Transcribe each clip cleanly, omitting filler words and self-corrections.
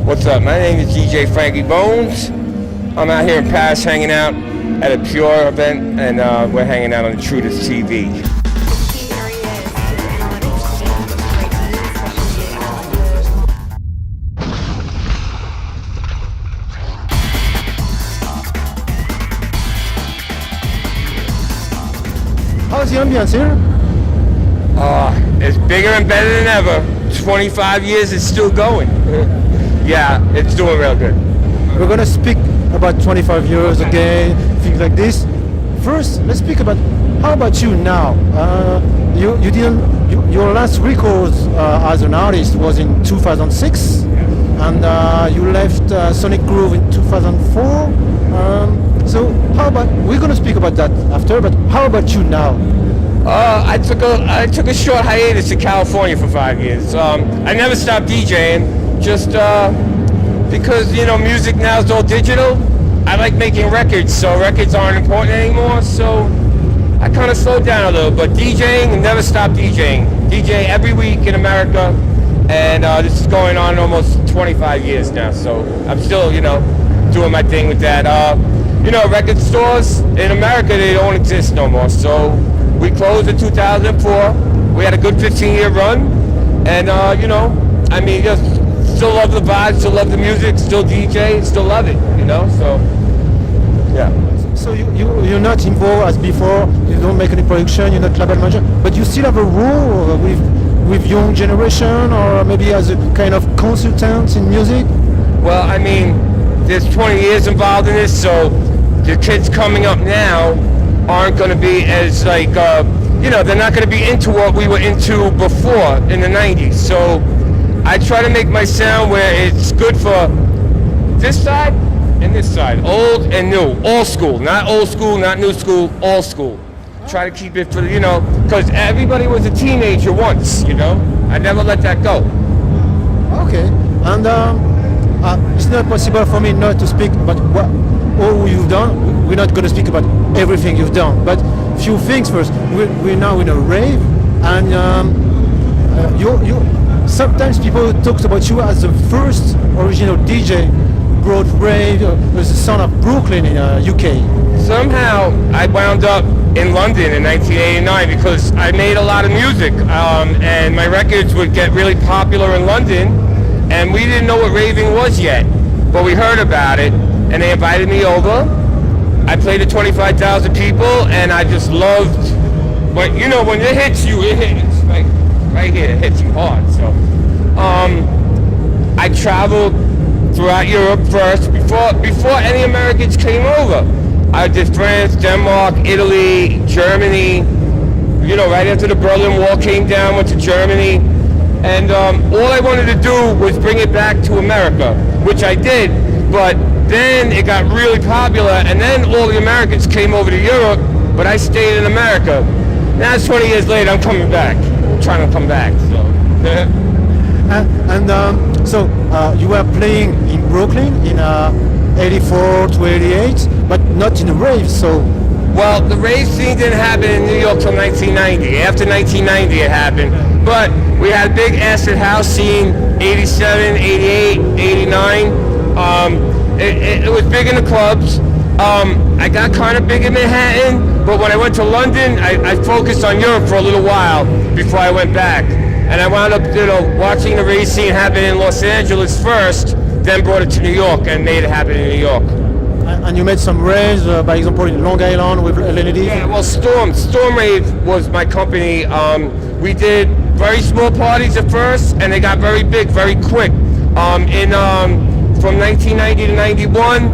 What's up? My name is DJ Frankie Bones. I'm out here in Paris hanging out at a P.U.R.E event, and we're hanging out on Intruders TV. How's the ambience here? It's bigger and better than ever. 25 years, it's still going. Yeah, it's doing real good. We're gonna speak about 25 years again, things like this. First, let's speak about how about you now? Your last record as an artist was in 2006, and you left Sonic Groove in 2004. So how about, we're gonna speak about that after, but how about you now? I took a short hiatus in California for 5 years. I never stopped DJing, just because, you know, music now is all digital. I like making records, so records aren't important anymore, so I kind of slowed down a little, but DJing, never stopped DJing. DJ every week in America, and this is going on almost 25 years now, so I'm still, you know, doing my thing with that. You know, record stores in America, they don't exist no more, so we closed in 2004. We had a good 15-year run, and you know, I mean, just still love the vibe, still love the music, still DJ, still love it, you know. So, yeah. So you're not involved as before. You don't make any production. You're not label manager, but you still have a role with young generation, or maybe as a kind of consultant in music. Well, I mean, there's 20 years involved in this, so the kids coming up now aren't going to be as like, you know, they're not going to be into what we were into before in the 90s. So I try to make my sound where it's good for this side and this side, old and new, all school, not old school, not new school, all school. Try to keep it for, you know, because everybody was a teenager once, you know. I never let that go. Okay, and it's not possible for me not to speak about all you've done. We're not going to speak about everything you've done, but few things first. We're now in a rave, and sometimes people talk about you as the first original DJ who brought rave with the sound of Brooklyn in UK. Somehow I wound up in London in 1989 because I made a lot of music, and my records would get really popular in London, and we didn't know what raving was yet, but we heard about it, and they invited me over. I played to 25,000 people, and I just loved, when, you know, when it hits you, it hits, like, right here, it hits you hard, so. I traveled throughout Europe first, before any Americans came over. I did France, Denmark, Italy, Germany, you know, right after the Berlin Wall came down, went to Germany, and all I wanted to do was bring it back to America, which I did, but then it got really popular, and then all the Americans came over to Europe, but I stayed in America. Now it's 20 years later, I'm coming back. I'm trying to come back, so. So you were playing in Brooklyn in 84 to 88, but not in a rave, so. Well, the rave scene didn't happen in New York till 1990. After 1990 it happened, but we had a big acid house scene, 87, 88, 89. It was big in the clubs. I got kind of big in Manhattan, but when I went to London, I focused on Europe for a little while before I went back. And I wound up, you know, watching the rave scene happen in Los Angeles first, then brought it to New York and made it happen in New York. And you made some raves, by example, in Long Island with LND? Yeah, well, Storm Rave was my company. We did very small parties at first, and they got very big, very quick. From 1990 to 91,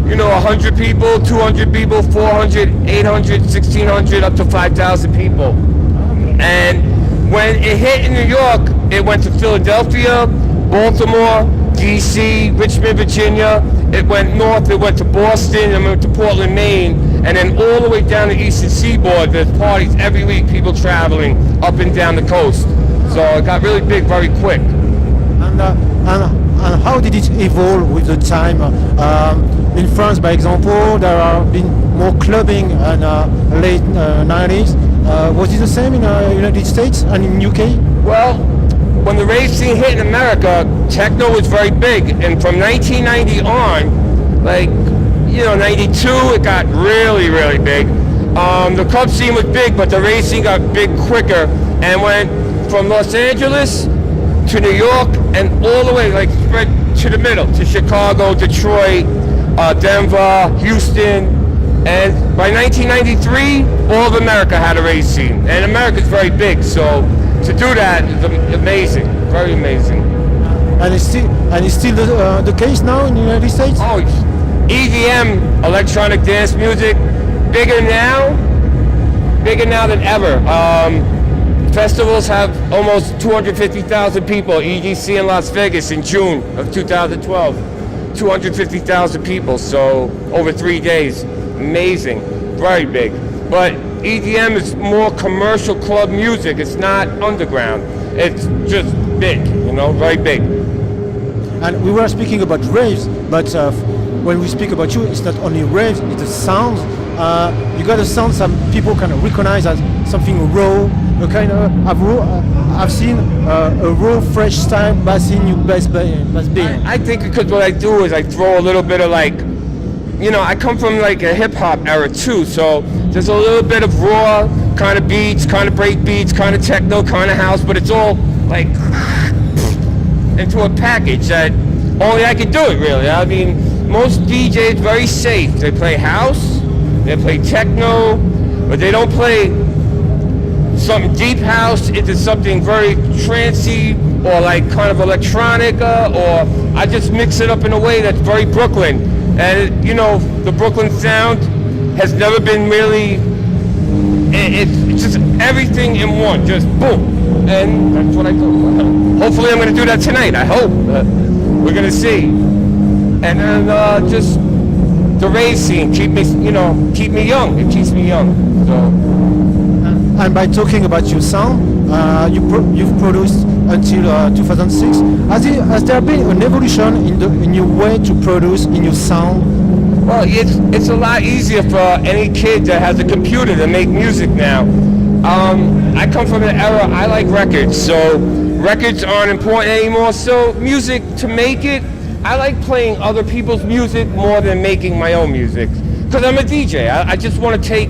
you know, 100 people, 200 people, 400, 800, 1,600, up to 5,000 people. And when it hit in New York, it went to Philadelphia, Baltimore, DC, Richmond, Virginia. It went north, it went to Boston, and went to Portland, Maine, and then all the way down the eastern seaboard. There's parties every week, people traveling up and down the coast. So it got really big very quick. And how did it evolve with the time? In France, by example, there have been more clubbing in late 90s. Was it the same in United States and in UK? Well, when the rave scene hit in America, techno was very big, and from 1990 on, like, 92, it got really, really big. The club scene was big, but the rave scene got big quicker, and went from Los Angeles to New York and all the way, like, spread to the middle, to Chicago, Detroit, Denver, Houston, and by 1993, all of America had a rave scene, and America's very big, so to do that is amazing, very amazing. And it's still the case now in the United States? Oh, EDM, electronic dance music, bigger now than ever. Festivals have almost 250,000 people. EDC in Las Vegas in June of 2012, 250,000 people, so over 3 days. Amazing, very big. But EDM is more commercial club music. It's not underground. It's just big, very big. And we were speaking about raves, but when we speak about you, it's not only raves, it's a sound. You got a sound some people can recognize as something raw, a kind of I've seen a raw, fresh style bass in your bass being. I think because what I do is I throw a little bit of like, I come from like a hip hop era too, so there's a little bit of raw kind of beats, kind of break beats, kind of techno, kind of house, but it's all like into a package that only I can do it really. I mean, most DJs very safe. They play house, they play techno, but they don't play something deep house into something very trancey or like kind of electronica, or I just mix it up in a way that's very Brooklyn. And the Brooklyn sound has never been really, it's just everything in one, just boom. And that's what I do. Hopefully I'm going to do that tonight, I hope. We're going to see. And then just the rave scene, keep me young. It keeps me young. So. And by talking about your sound, you've produced until 2006. Has there been an evolution in your way to produce, in your sound? Well, it's a lot easier for any kid that has a computer to make music now. I come from an era, I like records, so records aren't important anymore. So music, to make it, I like playing other people's music more than making my own music. Because I'm a DJ, I just want to take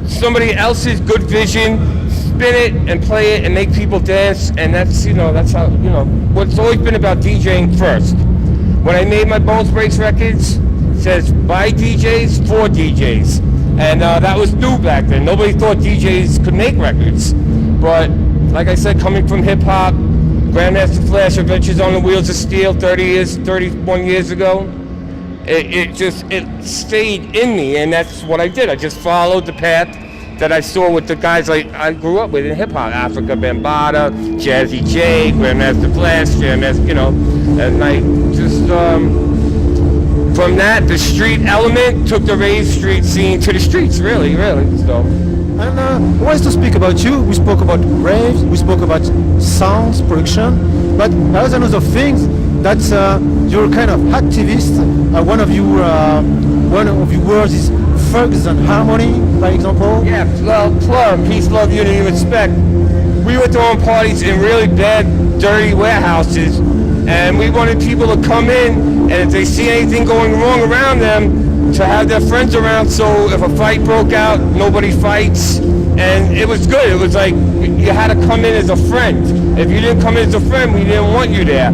somebody else's good vision, spin it and play it and make people dance, and that's how what's always been about DJing first. When I made my Bones Breaks records, it says by DJs for DJs, and that was new back then. Nobody thought DJs could make records, but like I said, coming from hip hop, Grandmaster Flash, Adventures on the Wheels of Steel 31 years ago, it stayed in me, and that's what I did. I just followed the path that I saw with the guys I grew up with in hip-hop, Africa Bambaataa, Jazzy J, Grandmaster Flash, JMS, and I just, from that, the street element took the rave street scene to the streets, really, so. And I wanted to speak about you. We spoke about raves, we spoke about sounds, production, but there's another thing that you're kind of activist. One of your words is thugs and harmony, by example. Yeah, well, P.U.R.E, peace, love, unity, respect. We were throwing parties in really bad, dirty warehouses, and we wanted people to come in, and if they see anything going wrong around them, to have their friends around, so if a fight broke out, nobody fights. And it was good. It was like you had to come in as a friend. If you didn't come in as a friend, we didn't want you there,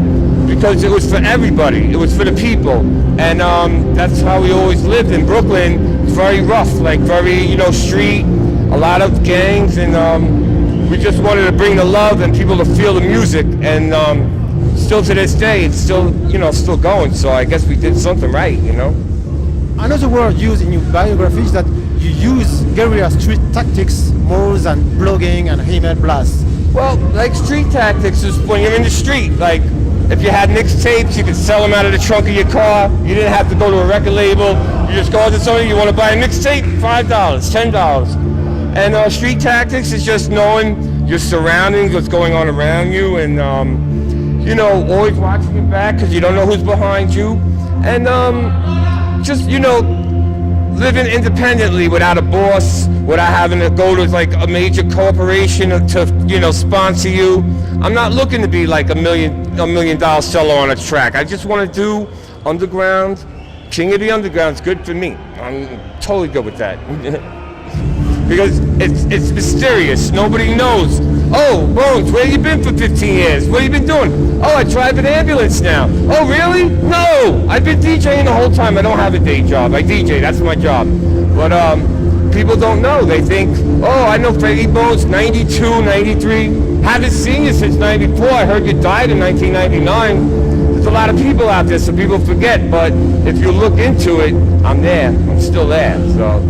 because it was for everybody. It was for the people. And that's how we always lived in Brooklyn. It's very rough, like very, street, a lot of gangs, and we just wanted to bring the love and people to feel the music. And still to this day, it's still, still going. So I guess we did something right, Another word used in your biography is that you use guerrilla street tactics more than blogging and email blasts. Well, like street tactics is when you're in the street. Like, if you had mixtapes, you could sell them out of the trunk of your car. You didn't have to go to a record label. You just go to somebody, you want to buy a mixtape? $5, $10. And street tactics is just knowing your surroundings, what's going on around you, and, always watching your back because you don't know who's behind you. And just, living independently without a boss, without having to go to like a major corporation to sponsor you. I'm not looking to be like a million dollar seller on a track. I just want to do underground. King of the Underground's good for me. I'm totally good with that. Because it's mysterious. Nobody knows. Oh, Bones, where you been for 15 years? What have you been doing? Oh, I drive an ambulance now. Oh, really? No, I've been DJing the whole time. I don't have a day job. I DJ, that's my job. But people don't know. They think, oh, I know Frankie Bones, 92, 93. Haven't seen you since 94. I heard you died in 1999. There's a lot of people out there, so people forget. But if you look into it, I'm there. I'm still there. So.